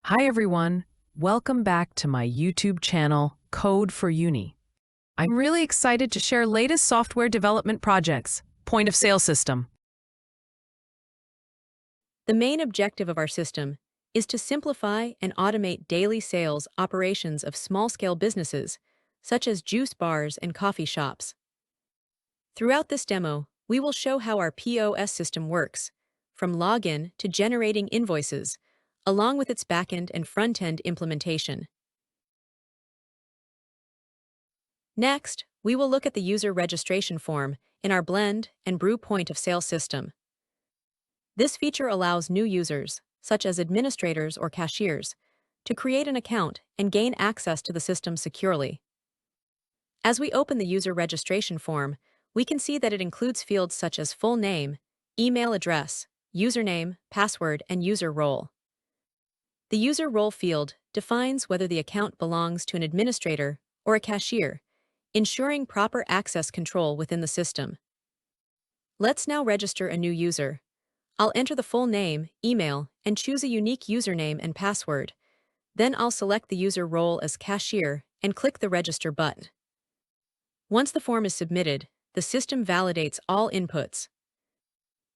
Hi everyone, welcome back to my YouTube channel, Code for Uni. I'm really excited to share latest software development projects, point of sale system. The main objective of our system is to simplify and automate daily sales operations of small-scale businesses, such as juice bars and coffee shops. Throughout this demo, we will show how our POS system works, from login to generating invoices, along with its backend and front-end implementation. Next, we will look at the user registration form in our Blend and Brew point of sale system. This feature allows new users, such as administrators or cashiers, to create an account and gain access to the system securely. As we open the user registration form, we can see that it includes fields such as full name, email address, username, password, and user role. The user role field defines whether the account belongs to an administrator or a cashier, ensuring proper access control within the system. Let's now register a new user. I'll enter the full name, email, and choose a unique username and password. Then I'll select the user role as cashier and click the Register button. Once the form is submitted, the system validates all inputs.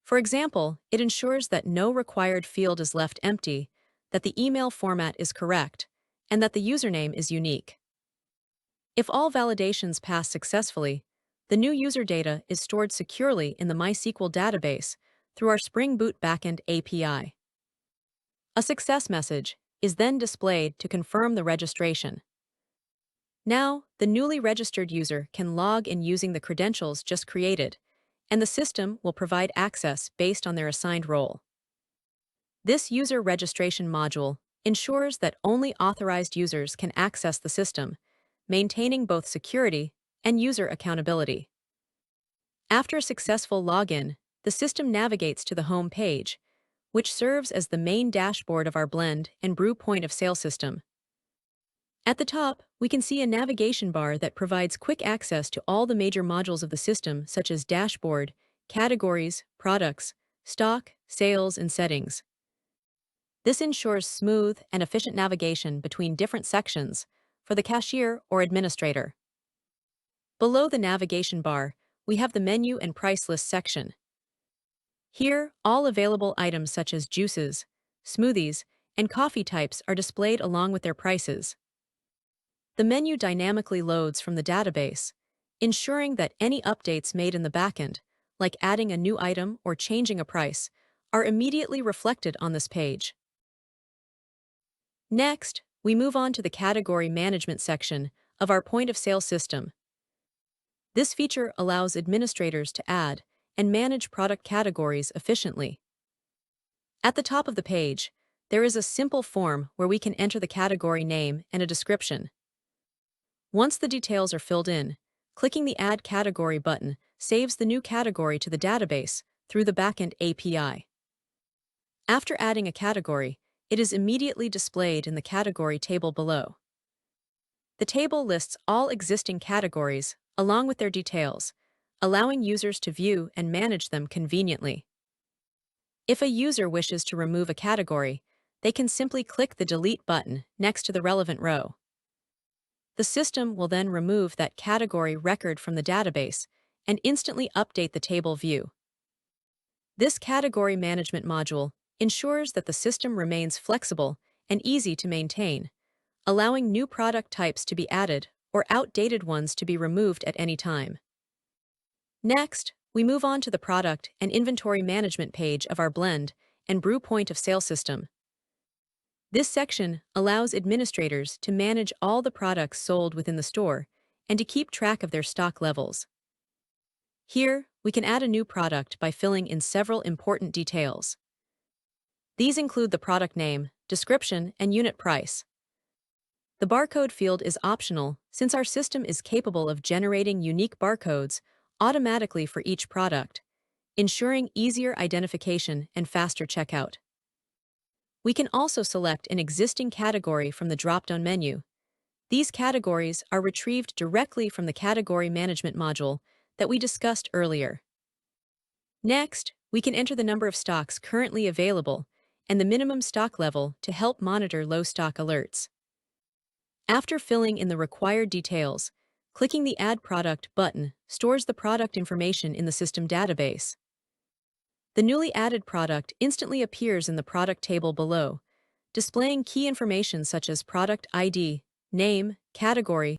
For example, it ensures that no required field is left empty, that the email format is correct, and that the username is unique. If all validations pass successfully, the new user data is stored securely in the MySQL database through our Spring Boot Backend API. A success message is then displayed to confirm the registration. Now, the newly registered user can log in using the credentials just created, and the system will provide access based on their assigned role. This user registration module ensures that only authorized users can access the system, maintaining both security and user accountability. After a successful login, the system navigates to the home page, which serves as the main dashboard of our Blend and Brew point of sale system. At the top, we can see a navigation bar that provides quick access to all the major modules of the system, such as dashboard, categories, products, stock, sales, and settings. This ensures smooth and efficient navigation between different sections for the cashier or administrator. Below the navigation bar, we have the menu and price list section. Here, all available items such as juices, smoothies, and coffee types are displayed along with their prices. The menu dynamically loads from the database, ensuring that any updates made in the backend, like adding a new item or changing a price, are immediately reflected on this page. Next, we move on to the category management section of our point of sale system. This feature allows administrators to add and manage product categories efficiently. At the top of the page, there is a simple form where we can enter the category name and a description. Once the details are filled in, clicking the Add Category button saves the new category to the database through the Backend API. After adding a category, it is immediately displayed in the category table below. The table lists all existing categories along with their details, allowing users to view and manage them conveniently. If a user wishes to remove a category, they can simply click the Delete button next to the relevant row. The system will then remove that category record from the database and instantly update the table view. This category management module ensures that the system remains flexible and easy to maintain, allowing new product types to be added or outdated ones to be removed at any time. Next, we move on to the product and inventory management page of our Blend and Brew point of sale system. This section allows administrators to manage all the products sold within the store and to keep track of their stock levels. Here, we can add a new product by filling in several important details. These include the product name, description, and unit price. The barcode field is optional since our system is capable of generating unique barcodes automatically for each product, ensuring easier identification and faster checkout. We can also select an existing category from the drop-down menu. These categories are retrieved directly from the category management module that we discussed earlier. Next, we can enter the number of stocks currently available and the minimum stock level to help monitor low stock alerts. After filling in the required details, clicking the Add Product button stores the product information in the system database. The newly added product instantly appears in the product table below, displaying key information such as product ID, name, category.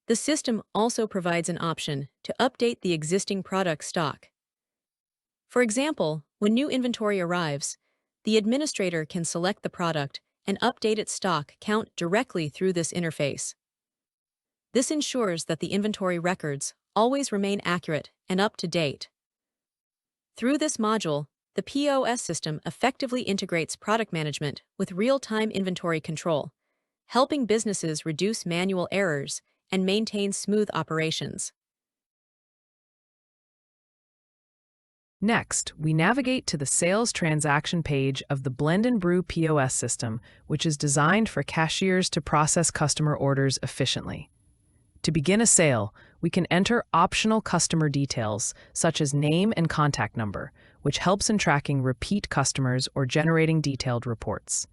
The system also provides an option to update the existing product stock. For example, when new inventory arrives, the administrator can select the product and update its stock count directly through this interface. This ensures that the inventory records always remain accurate and up to date. Through this module, the POS system effectively integrates product management with real-time inventory control, helping businesses reduce manual errors and maintain smooth operations. Next, we navigate to the sales transaction page of the Blend and Brew POS system, which is designed for cashiers to process customer orders efficiently. To begin a sale, we can enter optional customer details, such as name and contact number, which helps in tracking repeat customers or generating detailed reports.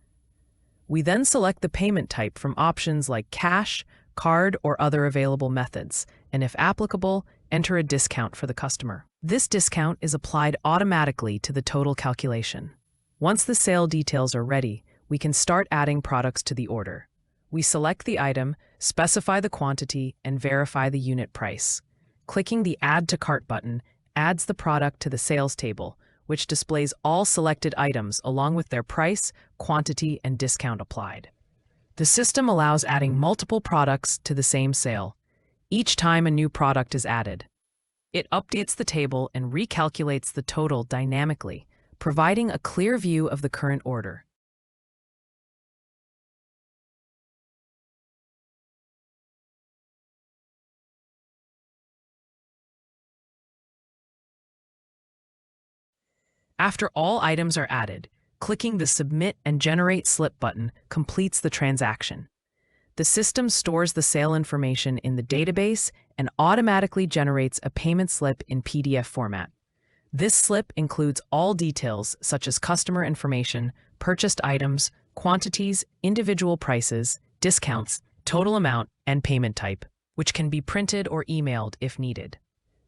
We then select the payment type from options like cash, card, or other available methods, and if applicable, enter a discount for the customer. This discount is applied automatically to the total calculation. Once the sale details are ready, we can start adding products to the order. We select the item, specify the quantity, and verify the unit price. Clicking the Add to Cart button adds the product to the sales table, which displays all selected items along with their price, quantity, and discount applied. The system allows adding multiple products to the same sale, each time a new product is added. It updates the table and recalculates the total dynamically, providing a clear view of the current order. After all items are added, clicking the Submit and Generate Slip button completes the transaction. The system stores the sale information in the database and automatically generates a payment slip in PDF format. This slip includes all details such as customer information, purchased items, quantities, individual prices, discounts, total amount, and payment type, which can be printed or emailed if needed.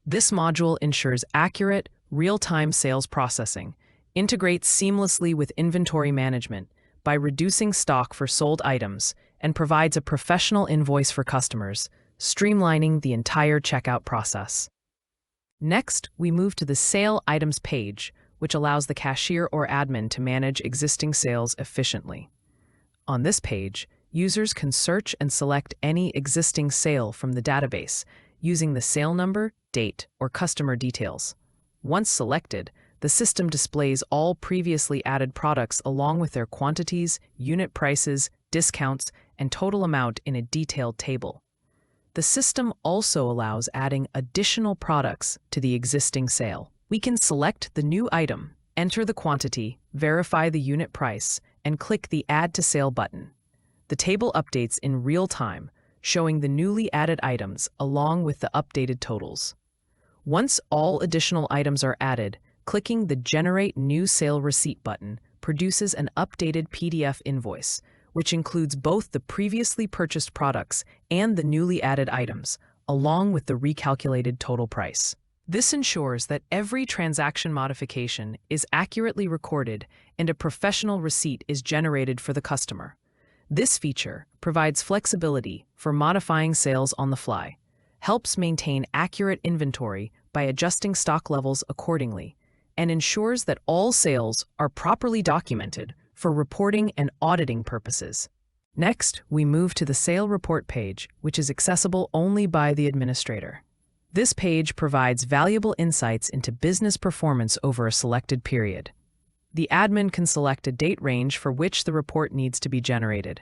This module ensures accurate, real-time sales processing, integrates seamlessly with inventory management by reducing stock for sold items, and provides a professional invoice for customers, streamlining the entire checkout process. Next, we move to the Sale Items page, which allows the cashier or admin to manage existing sales efficiently. On this page, users can search and select any existing sale from the database using the sale number, date, or customer details. Once selected, the system displays all previously added products along with their quantities, unit prices, discounts, and total amount in a detailed table. The system also allows adding additional products to the existing sale. We can select the new item, enter the quantity, verify the unit price, and click the Add to Sale button. The table updates in real time, showing the newly added items along with the updated totals. Once all additional items are added, clicking the Generate New Sale Receipt button produces an updated PDF invoice, which includes both the previously purchased products and the newly added items, along with the recalculated total price. This ensures that every transaction modification is accurately recorded and a professional receipt is generated for the customer. This feature provides flexibility for modifying sales on the fly, helps maintain accurate inventory by adjusting stock levels accordingly, and ensures that all sales are properly documented for reporting and auditing purposes. Next, we move to the Sale Report page, which is accessible only by the administrator. This page provides valuable insights into business performance over a selected period. The admin can select a date range for which the report needs to be generated.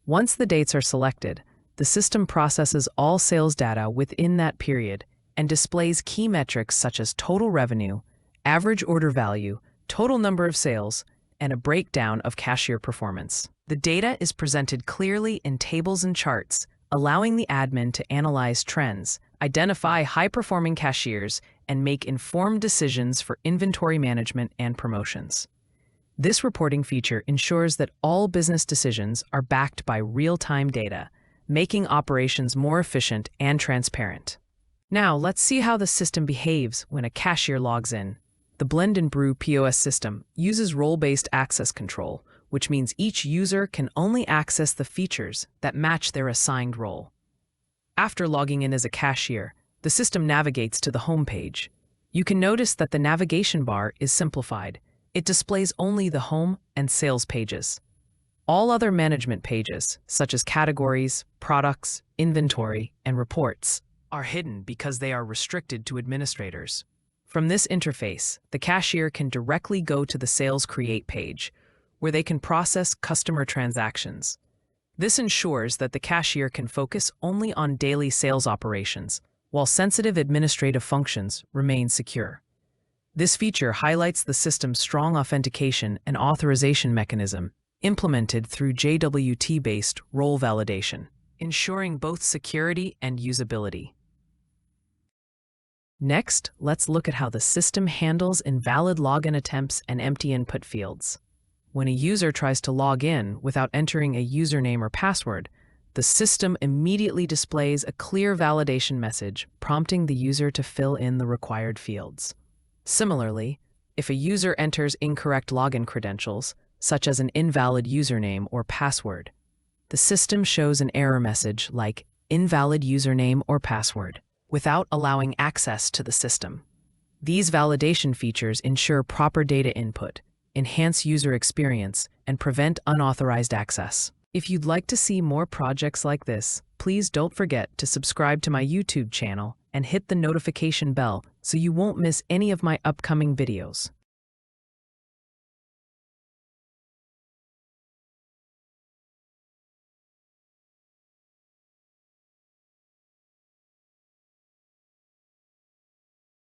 Once the dates are selected, the system processes all sales data within that period and displays key metrics such as total revenue, average order value, total number of sales, and a breakdown of cashier performance. The data is presented clearly in tables and charts, allowing the admin to analyze trends, identify high-performing cashiers, and make informed decisions for inventory management and promotions. This reporting feature ensures that all business decisions are backed by real-time data, making operations more efficient and transparent. Now, let's see how the system behaves when a cashier logs in. The Blend and Brew POS system uses role-based access control, which means each user can only access the features that match their assigned role. After logging in as a cashier, the system navigates to the home page. You can notice that the navigation bar is simplified. It displays only the home and sales pages. All other management pages, such as categories, products, inventory, and reports, are hidden because they are restricted to administrators. From this interface, the cashier can directly go to the Sales Create page, where they can process customer transactions. This ensures that the cashier can focus only on daily sales operations, while sensitive administrative functions remain secure. This feature highlights the system's strong authentication and authorization mechanism implemented through JWT-based role validation, ensuring both security and usability. Next, let's look at how the system handles invalid login attempts and empty input fields. When a user tries to log in without entering a username or password, the system immediately displays a clear validation message prompting the user to fill in the required fields. Similarly, if a user enters incorrect login credentials, such as an invalid username or password, the system shows an error message like invalid username or password, without allowing access to the system. These validation features ensure proper data input, enhance user experience, and prevent unauthorized access. If you'd like to see more projects like this, please don't forget to subscribe to my YouTube channel and hit the notification bell so you won't miss any of my upcoming videos.